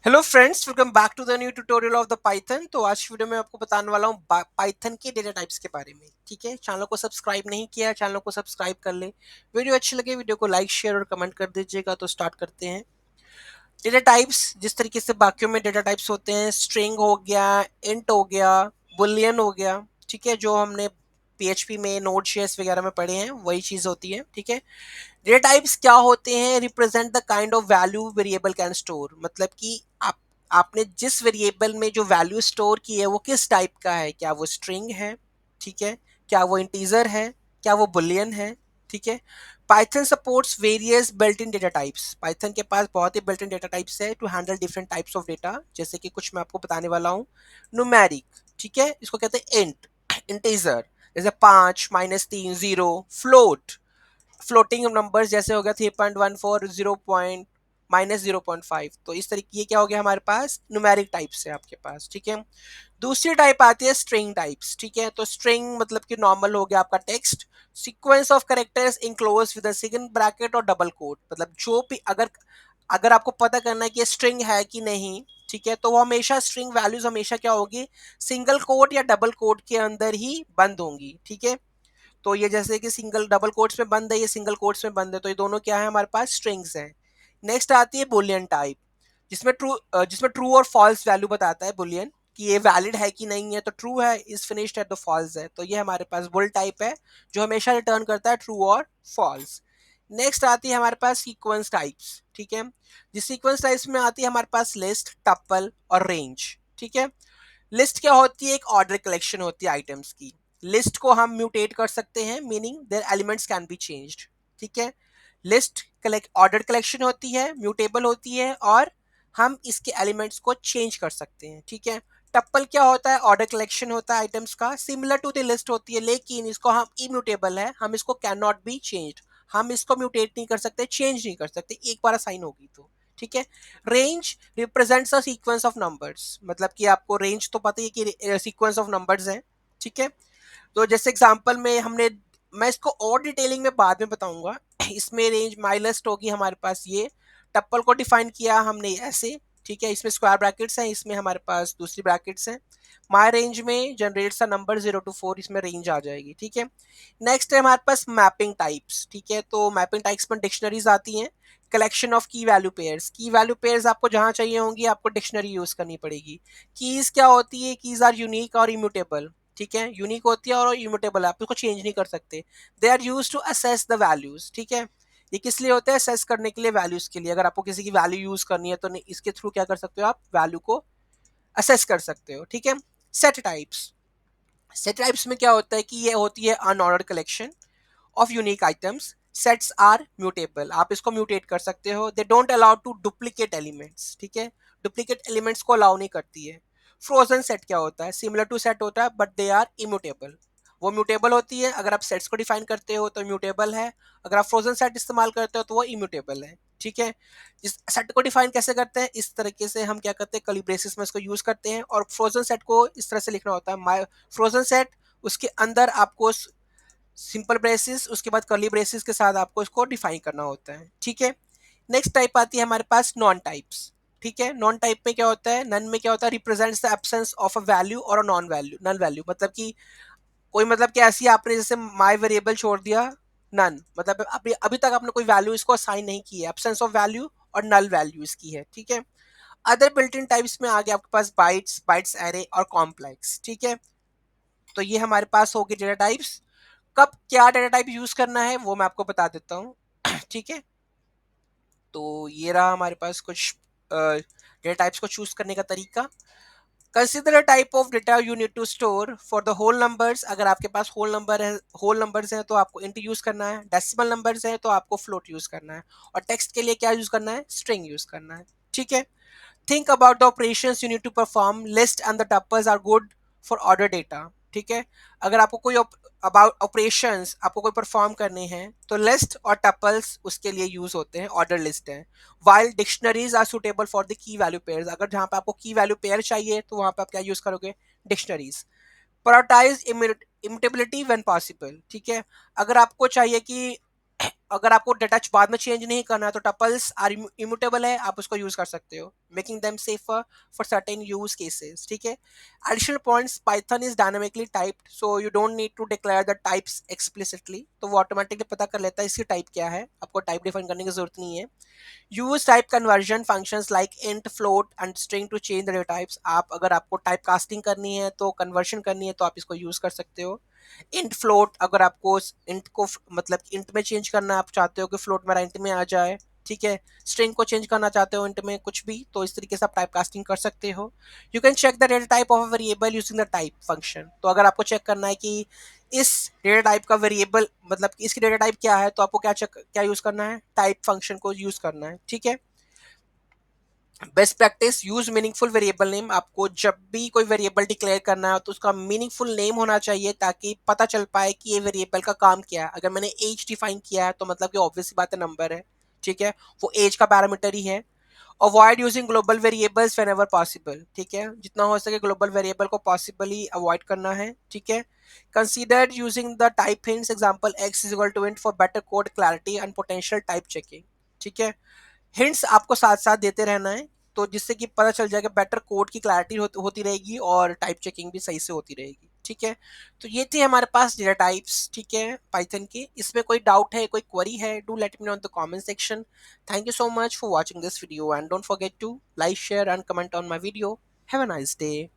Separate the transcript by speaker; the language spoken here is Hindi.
Speaker 1: Hello friends, welcome back to the new tutorial of the Python. तो आज की वीडियो में आपको बताने वाला हूँ पाइथन के डेटा टाइप्स के बारे में। ठीक है, चैनल को सब्सक्राइब नहीं किया है, चैनल को सब्सक्राइब कर ले। वीडियो अच्छी लगे वीडियो को लाइक शेयर और कमेंट कर दीजिएगा। तो स्टार्ट करते हैं। डेटा टाइप्स जिस तरीके से बाकियों में डेटा टाइप्स होते हैं, स्ट्रिंग हो गया, इंट हो गया, बुलियन हो गया। ठीक है, जो हमने पीएचपी में नोड शेयर्स वगैरह में पढ़े हैं वही चीज होती है। ठीक है, डेटा टाइप्स क्या होते हैं? Represent the kind of value variable can store. मतलब कि आपने जिस वेरिएबल में जो वैल्यू स्टोर की है वो किस टाइप का है। क्या वो स्ट्रिंग है? ठीक है, क्या वो इंटीजर है? क्या वो बुलियन है? ठीक है, Python supports various built in data types. Python के पास बहुत ही बिल्ट इन डेटा टाइप्स है to handle different types of data. जैसे कि कुछ मैं आपको बताने वाला हूँ। न्यूमेरिक, ठीक है, इसको कहते हैं इंट, इंटीजर, जैसे 5, -3, 0। फ्लोट, फ्लोटिंग नंबर्स जैसे हो गया 3.14, 0.-0.5। तो इस तरीके ये क्या हो गया हमारे पास न्यूमेरिक टाइप्स है आपके पास। ठीक है, दूसरी टाइप आती है स्ट्रिंग टाइप्स। ठीक है, तो स्ट्रिंग मतलब कि नॉर्मल हो गया आपका text, sequence of characters enclose with a single bracket और डबल कोट। मतलब जो भी अगर अगर आपको पता करना है कि ये स्ट्रिंग है कि नहीं, ठीक है, तो वो हमेशा स्ट्रिंग वैल्यूज हमेशा क्या होगी, सिंगल कोट या डबल कोट के अंदर ही बंद होंगी। ठीक है, तो ये जैसे कि सिंगल डबल कोट्स में बंद है, ये सिंगल कोट्स में बंद है, तो ये दोनों क्या है हमारे पास स्ट्रिंग्स हैं। नेक्स्ट आती है बुलियन टाइप, जिसमें ट्रू और फॉल्स वैल्यू बताता है बुलियन, कि ये वैलिड है कि नहीं है। तो ट्रू है is finished at the false है, तो ये हमारे पास बुल टाइप है जो हमेशा रिटर्न करता है ट्रू और फॉल्स। नेक्स्ट आती है हमारे पास सीक्वेंस टाइप्स। ठीक है, जिस सीक्वेंस टाइप्स में आती है हमारे पास लिस्ट, टपल और रेंज। ठीक है, लिस्ट क्या होती है? एक ऑर्डर कलेक्शन होती है आइटम्स की। लिस्ट को हम म्यूटेट कर सकते हैं, meaning their elements can be changed. ठीक है, लिस्ट कलेक्ट ऑर्डर कलेक्शन होती है, म्यूटेबल होती है, और हम इसके एलिमेंट्स को चेंज कर सकते हैं। ठीक है, टप्पल क्या होता है? ऑर्डर कलेक्शन होता है आइटम्स का, सिमिलर टू द लिस्ट होती है, लेकिन इसको हम इम्यूटेबल है, हम इसको कैन नॉट बी चेंज्ड। हम इसको म्यूटेट नहीं कर सकते, चेंज नहीं कर सकते, एक बार असाइन होगी तो। ठीक है, range represents a sequence of numbers. मतलब कि आपको रेंज तो पता ही है कि सीक्वेंस ऑफ नंबर्स हैं। ठीक है, तो जैसे एग्जांपल में हमने, मैं इसको और डिटेलिंग में बाद में बताऊंगा। इसमें रेंज माई लिस्ट होगी हमारे पास। ये टप्पल को डिफाइन किया हमने ऐसे। ठीक है, इसमें स्क्वायर ब्रैकेट्स हैं, इसमें हमारे पास दूसरी ब्रैकेट्स हैं। माई रेंज में जनरेट्स अ नंबर 0 to 4, इसमें रेंज आ जाएगी। ठीक है, नेक्स्ट है हमारे पास मैपिंग टाइप्स। ठीक है, तो मैपिंग टाइप्स में डिक्शनरीज आती हैं, कलेक्शन ऑफ की वैल्यू पेयर्स। की वैल्यू पेयर्स आपको जहां चाहिए होंगी आपको डिक्शनरी यूज करनी पड़ेगी। कीज क्या होती है? कीज आर यूनिक और इम्यूटेबल। ठीक है, यूनिक होती है और इम्यूटेबल है, आप उसको चेंज नहीं कर सकते। They are use to access the values. ठीक है, ये किस लिए होता है? असेस करने के लिए, वैल्यूज के लिए। अगर आपको किसी की वैल्यू यूज करनी है तो इसके थ्रू क्या कर सकते हो, आप वैल्यू को असेस कर सकते हो। ठीक है, सेट टाइप्स। सेट टाइप्स में क्या होता है कि ये होती है unordered collection of unique items. Sets are mutable, आप इसको म्यूटेट कर सकते हो। They don't allow to duplicate elements. ठीक है, डुप्लीकेट एलिमेंट्स को अलाउ नहीं करती है। फ्रोजन सेट क्या होता है? सिमिलर टू सेट होता है बट दे आर इम्यूटेबल। वो म्यूटेबल होती है, अगर आप सेट्स को डिफाइन करते हो तो म्यूटेबल है, अगर आप फ्रोजन सेट इस्तेमाल करते हो तो वो इम्यूटेबल है। ठीक है, इस सेट को डिफाइन कैसे करते हैं? इस तरीके से हम क्या करते हैं, कर्ली ब्रेसेस में इसको यूज करते हैं। और फ्रोजन सेट को इस तरह से लिखना होता है, माय फ्रोजन सेट, उसके अंदर आपको सिंपल ब्रेसेस, उसके बाद कर्ली ब्रेसेस के साथ आपको इसको डिफाइन करना होता है। ठीक है, नेक्स्ट टाइप आती है हमारे पास नॉन टाइप्स। ठीक है, नॉन टाइप में क्या होता है? नन में क्या होता है? Represents the absence of a value और a non value, null value. मतलब कि कोई, मतलब कि ऐसी आपने जैसे माई वेरिएबल छोड़ दिया, नन, मतलब अभी अभी तक आपने कोई वैल्यू इसको असाइन नहीं की है, एब्सेंस ऑफ वैल्यू और नल वैल्यू इसकी है। ठीक है, अदर बिल्ट इन टाइप्स में आ गया आपके पास बाइट्स, बाइट्स एरे और कॉम्प्लेक्स। ठीक है, तो ये हमारे पास हो गए डेटा टाइप्स। कब क्या डेटा टाइप यूज करना है वो मैं आपको बता देता हूँ। ठीक है, तो ये रहा हमारे पास कुछ डेटा टाइप्स को चूज करने का तरीका। Consider a type of data you need to store for the whole numbers. अगर आपके पास होल नंबर्स हैं तो आपको इंट यूज करना है, डेसिमल नंबर्स हैं तो आपको फ्लोट यूज करना है, और टेक्स्ट के लिए क्या यूज करना है? स्ट्रिंग यूज करना है। ठीक है, think about the operations you need to perform. List and the tuples are good for order data. ठीक है, अगर आपको कोई अबाउट ऑपरेशंस आपको कोई परफॉर्म करने हैं तो लिस्ट और टपल्स उसके लिए यूज होते हैं, ऑर्डर लिस्ट है। While dictionaries are suitable for the key value pairs. अगर जहां पे आपको की वैल्यू पेयर चाहिए तो वहां पे आप क्या यूज करोगे? Dictionaries. Prioritise immutability when possible. ठीक है, अगर आपको चाहिए कि अगर आपको डेटा बाद में चेंज नहीं करना है तो टपल्स आर इम्यूटेबल है, आप उसको यूज कर सकते हो, making them safer for certain use cases, ठीक है। Additional points, Python is dynamically typed so you don't need to declare the types explicitly, तो वो ऑटोमेटिकली पता कर लेता है इसकी टाइप क्या है, आपको टाइप डिफाइन करने की जरूरत नहीं है। Use type conversion functions like int, float and string to change the data types, आप अगर आपको टाइप कास्टिंग करनी है तो कन्वर्शन करनी है तो आप इसको यूज कर सकते हो। इंट फ्लोट, अगर आपको इंट को मतलब इंट में चेंज करना, आप चाहते हो कि फ्लोट मेरा इंट में आ जाए, ठीक है। स्ट्रिंग को चेंज करना चाहते हो इंट में, कुछ भी, तो इस तरीके से आप टाइप कास्टिंग कर सकते हो। You can check the data type of a variable using the type function, तो अगर आपको चेक करना है कि इस डेटा टाइप का वेरिएबल मतलब इसकी डेटा टाइप क्या है, तो आपको क्या यूज करना है, टाइप फंक्शन को यूज करना है, ठीक है। Best practice, use meaningful variable name, आपको जब भी कोई वेरिएबल डिक्लेयर करना है तो उसका मीनिंगफुल नेम होना चाहिए ताकि पता चल पाए कि ये वेरिएबल का काम क्या है। अगर मैंने एज डिफाइन किया है तो मतलब कि ऑब्वियस बात है नंबर है, ठीक है, वो एज का पैरामीटर ही है। Avoid using global variables whenever possible, ठीक है, जितना हो सके ग्लोबल वेरिएबल को पॉसिबली अवॉइड करना है, ठीक है। Consider using the type hints, example x is equal to int for better code clarity and potential type checking, ठीक है। हिंट्स आपको साथ साथ देते रहना है, तो जिससे कि पता चल जाएगा, बेटर कोड की क्लैरिटी होती रहेगी और टाइप चेकिंग भी सही से होती रहेगी, ठीक है। तो ये थे हमारे पास डेटा टाइप्स, ठीक है, पाइथन के। इसमें कोई डाउट है, कोई क्वेरी है, do let me know in the comment section. Thank you so much for watching this video and don't forget to like, share and comment on my video. Have a nice day.